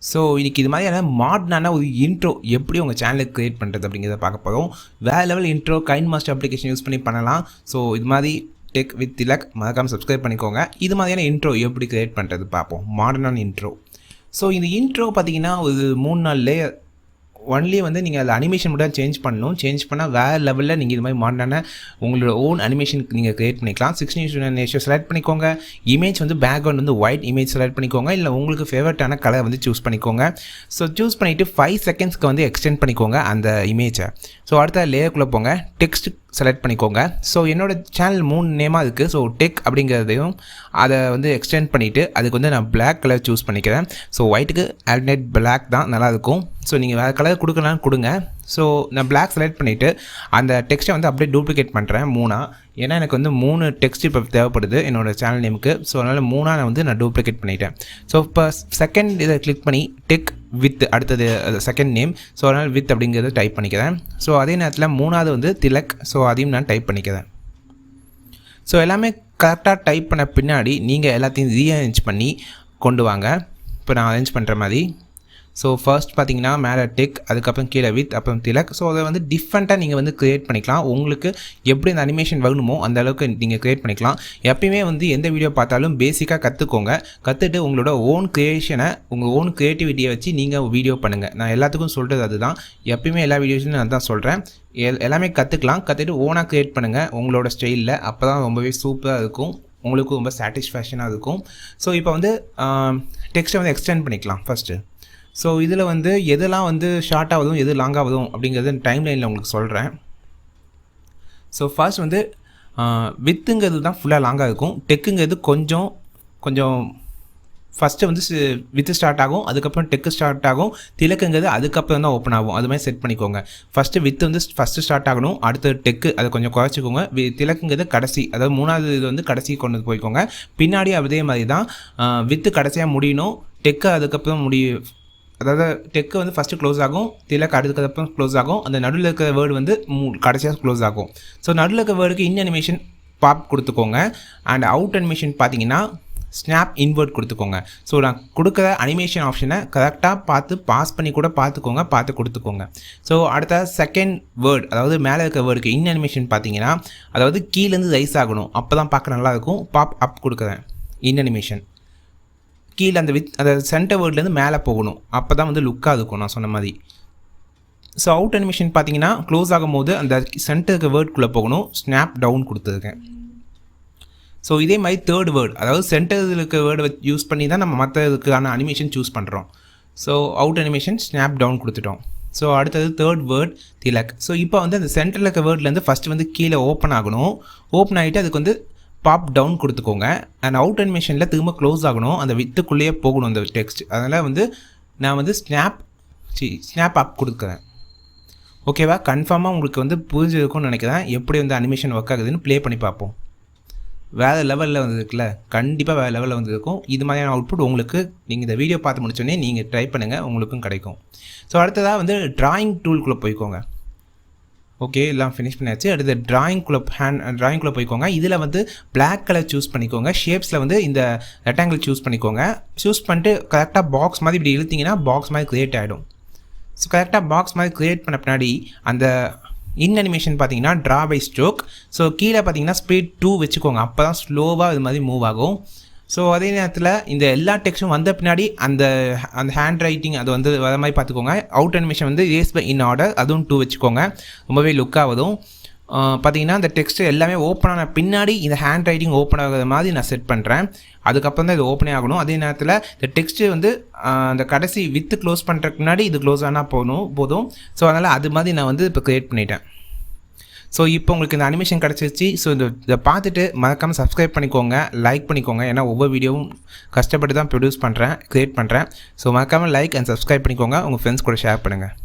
So இன்றைக்கி இது மாதிரியான மாடர்னான ஒரு இன்ட்ரோ எப்படி உங்கள் சேனலுக்கு க்ரியேட் பண்ணுறது அப்படிங்கிறத பார்க்க போகிறோம். வேறு level intro KineMaster application use பண்ணி பண்ணலாம். ஸோ இது மாதிரி டெக் வித் திலக் மறக்காமல் சப்ஸ்கிரைப் பண்ணிக்கோங்க. இது மாதிரியான இன்ட்ரோ எப்படி க்ரியேட் பண்ணுறது பார்ப்போம். மாடர்னான இன்ட்ரோ. ஸோ இந்த இன்ட்ரோ பார்த்தீங்கன்னா ஒரு 3-4 லேயர் ஒன்லி வந்து நீங்கள் அதில் அனிமேஷன் மட்டும் சேஞ்ச் பண்ணணும். சேஞ்ச் பண்ணால் வேறு லெவலில் நீங்கள் இது மாதிரி மாடர்னான உங்களோட ஓன் அனிமேஷனுக்கு நீங்கள் க்ரியேட் பண்ணிக்கலாம். 16:9 ரேஷியோ செலக்ட் பண்ணிக்கோங்க. இமேஜ் வந்து பேக்ரவுண்ட் வந்து ஒயிட் இமேஜ் செலக்ட் பண்ணிக்கோங்க. இல்லை உங்களுக்கு ஃபேவரட்டான கலர் வந்து சூஸ் பண்ணிக்கோங்க. ஸோ சூஸ் பண்ணிவிட்டு 5 செகண்ட்ஸ்க்கு வந்து எக்ஸ்டெண்ட் பண்ணிக்கோங்க அந்த இமேஜை. ஸோ அடுத்த லேயருக்குள்ளே போங்க. டெக்ஸ்ட் செலக்ட் பண்ணிக்கோங்க. ஸோ என்னோடய சேனல் 3 நேமாக இருக்குது. ஸோ டெக் அப்படிங்கிறதையும் அதை வந்து எக்ஸ்டெண்ட் பண்ணிவிட்டு அதுக்கு வந்து நான் பிளாக் கலர் சூஸ் பண்ணிக்கிறேன். ஸோ ஒயிட்டுக்கு ஆல்டர்னேட் பிளாக் தான் நல்லாயிருக்கும். ஸோ நீங்கள் வேறு கலர் கொடுக்கலான்னு கொடுங்க. ஸோ நான் பிளாக் செலக்ட் பண்ணிவிட்டு அந்த டெக்ஸ்ட்டை வந்து அப்படியே டூப்ளிகேட் பண்ணுறேன் 3. ஏன்னா எனக்கு வந்து 3 டெக்ஸ்ட் இப்போ தேவைப்படுது என்னோடய சேனல் நேமுக்கு. ஸோ அதனால் 3 நான் வந்து நான் டூப்ளிகேட் பண்ணிட்டேன். ஸோ இப்போ செகண்ட் இதை கிளிக் பண்ணி டெக் வித் அடுத்தது செகண்ட் நேம். ஸோ அதனால் வித் அப்படிங்கிறத டைப் பண்ணிக்கிறேன். ஸோ அதே நேரத்தில் 3வது வந்து திலக். ஸோ அதையும் நான் டைப் பண்ணிக்கிறேன். ஸோ எல்லாமே கரெக்டாக டைப் பண்ண பின்னாடி நீங்கள் எல்லாத்தையும் ரீஅரேஞ்ச் பண்ணி கொண்டு வாங்க. இப்போ நான் அரேஞ்ச் பண்ணுற மாதிரி. ஸோ ஃபர்ஸ்ட் பார்த்தீங்கன்னா மேலே டெக், அதுக்கப்புறம் கீழே வித், அப்புறம் திலக். ஸோ அதை வந்து டிஃப்ரெண்ட்டாக நீங்கள் வந்து க்ரியேட் பண்ணிக்கலாம். உங்களுக்கு எப்படி இந்த அனிமேஷன் வேணுமோ அந்த அளவுக்கு நீங்கள் க்ரியேட் பண்ணிக்கலாம். எப்பயுமே வந்து எந்த வீடியோ பார்த்தாலும் பேசிக்காக கற்றுக்கோங்க. கற்றுட்டு உங்களோட ஓன் க்ரியேஷனை உங்கள் ஓன் க்ரியேட்டிவிட்டியை வச்சு நீங்கள் வீடியோ பண்ணுங்கள். நான் எல்லாத்துக்கும் சொல்கிறது அதுதான். எப்பயுமே எல்லா வீடியோஸும் நான் தான் சொல்கிறேன். எல்லாமே கற்றுக்கலாம். கற்றுட்டு ஓனாக க்ரியேட் பண்ணுங்கள் உங்களோட ஸ்டைலில். அப்போ தான் ரொம்பவே சூப்பராக இருக்கும். உங்களுக்கு ரொம்ப சாட்டிஸ்ஃபேக்ஷனாக இருக்கும். ஸோ இப்போ வந்து டெக்ஸ்ட்டை வந்து எக்ஸ்டெண்ட் பண்ணிக்கலாம் ஃபஸ்ட்டு. ஸோ இதில் வந்து எதெல்லாம் வந்து ஷார்ட் ஆகுதும் எது லாங் ஆகுதும் அப்படிங்கிறது டைம் லைனில் உங்களுக்கு சொல்கிறேன். ஸோ ஃபர்ஸ்ட் வந்து வித்துங்கிறது தான் ஃபுல்லாக லாங்காக இருக்கும். டெக்குங்கிறது கொஞ்சம் ஃபஸ்ட்டு வந்து வித்து ஸ்டார்ட் ஆகும், அதுக்கப்புறம் டெக்கு ஸ்டார்ட் ஆகும். திலக்குங்கிறது அதுக்கப்புறம் தான் ஓப்பன் ஆகும். அது மாதிரி செட் பண்ணிக்கோங்க. ஃபஸ்ட்டு வித்து வந்து ஃபஸ்ட்டு ஸ்டார்ட் ஆகணும், அடுத்த டெக்கு அதை கொஞ்சம் குறைச்சிக்கோங்க. திலக்குங்கிறது கடைசி, அதாவது 3வது இது வந்து கடைசி கொண்டு போய்க்கோங்க. பின்னாடி அதே மாதிரி தான் வித்து கடைசியாக முடியணும், டெக்கு அதுக்கப்புறம் அதாவது டெக்கு வந்து ஃபஸ்ட்டு க்ளோஸ் ஆகும், திலக் அதுக்கப்புறம் க்ளோஸ் ஆகும். அந்த நடுவில் இருக்கிற வேர்டு வந்து கடைசியாக க்ளோஸ் ஆகும். ஸோ நடுவில் இருக்கிற வேர்டுக்கு இன் அனிமேஷன் பாப் கொடுத்துக்கோங்க. அண்ட் அவுட் அனிமேஷன் பார்த்தீங்கன்னா ஸ்னாப் இன்வெர்ட் கொடுத்துக்கோங்க. ஸோ நான் கொடுக்குற அனிமேஷன் ஆப்ஷனை கரெக்டாக பார்த்து பாஸ் பண்ணி கூட பார்த்து கொடுத்துக்கோங்க. ஸோ அடுத்த செகண்ட் வேர்டு, அதாவது மேலே இருக்க வேர்டுக்கு இன் அனிமேஷன் பார்த்தீங்கன்னா அதாவது கீழேருந்து ரைஸ் ஆகணும். அப்போ தான் பார்க்க நல்லாயிருக்கும். பாப் அப் கொடுக்குறேன். இன் அனிமேஷன் கீழே அந்த சென்டர் வேர்ட்லேருந்து மேலே போகணும். அப்போ தான் வந்து லுக்காக இருக்கும் நான் சொன்ன மாதிரி. ஸோ அவுட் அனிமேஷன் பார்த்தீங்கன்னா க்ளோஸ் ஆகும் போது அந்த சென்டருக்கு வேர்டுக்குள்ளே போகணும். ஸ்னாப் டவுன் கொடுத்துருக்கேன். ஸோ இதே மாதிரி தேர்ட் வேர்டு, அதாவது சென்டரில் இருக்க வேர்டை யூஸ் பண்ணி தான் நம்ம மற்ற இதுக்கான அனிமேஷன் சூஸ் பண்ணுறோம். So out animation snap down கொடுத்துட்டோம். ஸோ அடுத்தது தேர்ட் வேர்ட் திலக். ஸோ இப்போ வந்து அந்த சென்டரில் இருக்க வேர்ட்லேருந்து ஃபஸ்ட்டு வந்து கீழே ஓப்பன் ஆகணும். ஓப்பன் ஆகிட்டு அதுக்கு வந்து பாப் டவுன் கொடுத்துக்கோங்க. அண்ட் அவுட் அனிமேஷனில் திரும்ப க்ளோஸ் ஆகணும், அந்த வித்துக்குள்ளேயே போகணும் அந்த டெக்ஸ்ட். அதனால் வந்து நான் வந்து ஸ்னாப் அப் கொடுக்குறேன். ஓகேவா? கன்ஃபார்மாக உங்களுக்கு வந்து புரிஞ்சிருக்கும்னு நினைக்கிறேன். எப்படி வந்து அனிமேஷன் ஒர்க் ஆகுதுன்னு ப்ளே பண்ணி பார்ப்போம். வேறு லெவலில் வந்துருக்குல்ல, கண்டிப்பாக வேறு லெவலில் வந்துருக்கும். இது மாதிரியான அவுட்புட் உங்களுக்கு நீங்கள் இந்த வீடியோ பார்த்து முடிச்சோடனே நீங்கள் ட்ரை பண்ணுங்கள், உங்களுக்கும் கிடைக்கும். ஸோ அடுத்ததாக வந்து ட்ராயிங் டூல்குள்ளே போய்க்கோங்க. ஓகே, எல்லாம் ஃபினிஷ் பண்ணியாச்சு. அடுத்து ட்ராயிங்குள்ளே போய்க்கோங்க. இதில் வந்து பிளாக் கலர் சூஸ் பண்ணிக்கோங்க. ஷேப்ஸில் வந்து இந்த ரெக்டாங்கிள் சூஸ் பண்ணிக்கோங்க. சூஸ் பண்ணிட்டு கரெக்டாக பாக்ஸ் மாதிரி இப்படி இழுத்திங்கன்னா பாக்ஸ் மாதிரி க்ரியேட் ஆகிடும். ஸோ கரெக்டாக பாக்ஸ் மாதிரி க்ரியேட் பண்ண பின்னாடி அந்த இன் அனிமேஷன் பார்த்தீங்கன்னா ட்ரா பை ஸ்ட்ரோக். ஸோ கீழே பார்த்தீங்கன்னா ஸ்பீட் 2 வச்சுக்கோங்க. அப்போ தான் ஸ்லோவாக இது மாதிரி மூவ் ஆகும். ஸோ அதே நேரத்தில் இந்த எல்லா டெக்ஸ்ட்டும் வந்த பின்னாடி அந்த ஹேண்ட் ரைட்டிங் அது வந்து வர மாதிரி பார்த்துக்கோங்க. அவுட் அனிமேஷன் வந்து ரேஸ் பை இன் ஆர்டர், அதுவும் 2 வச்சுக்கோங்க. ரொம்பவே லுக் ஆகுதும். பார்த்தீங்கன்னா இந்த டெக்ஸ்ட்டு எல்லாமே ஓப்பன் ஆன பின்னாடி இந்த ஹேண்ட் ரைட்டிங் ஓப்பன் ஆகிற மாதிரி நான் செட் பண்ணுறேன். அதுக்கப்புறம் தான் இது ஓப்பனே ஆகணும். அதே நேரத்தில் இந்த டெக்ஸ்ட்டு வந்து அந்த கடைசி வித்து க்ளோஸ் பண்ணுறதுக்கு முன்னாடி இது க்ளோஸ் ஆனால் போதும். ஸோ அதனால் அது மாதிரி நான் வந்து இப்போ க்ரியேட் பண்ணிட்டேன். ஸோ இப்போ உங்களுக்கு இந்த அனிமேஷன் கிடச்சிருச்சு. ஸோ இதை பார்த்துட்டு மறக்காமல் சப்ஸ்கிரைப் பண்ணிக்கோங்க, லைக் பண்ணிக்கோங்க. ஏன்னா ஒவ்வொரு வீடியோவும் கஷ்டப்பட்டு தான் க்ரியேட் பண்ணுறேன். ஸோ மறக்காமல் லைக் அண்ட் சப்ஸ்கிரைப் பண்ணிக்கோங்க. உங்கள் ஃப்ரெண்ட்ஸ் கூட ஷேர் பண்ணுங்கள்.